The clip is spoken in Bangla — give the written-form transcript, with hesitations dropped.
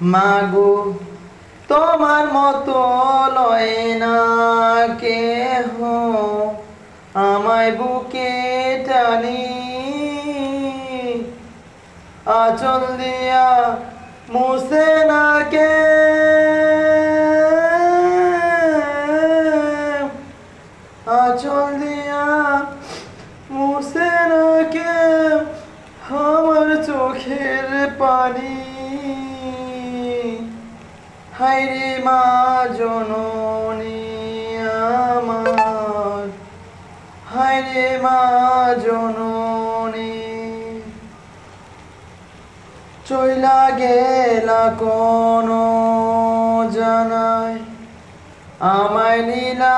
মাগো তোমার মতো লয় না কেহ আমায় বুকে টানি আঁচল দিয়া মুছে না কে আঁচল দিয়া মুছে না কে আমার চোখের পানি হায়রে মা জননী আমার হায়রে মা জননী চইলা গেলা কোন জানায় আমায় নীলা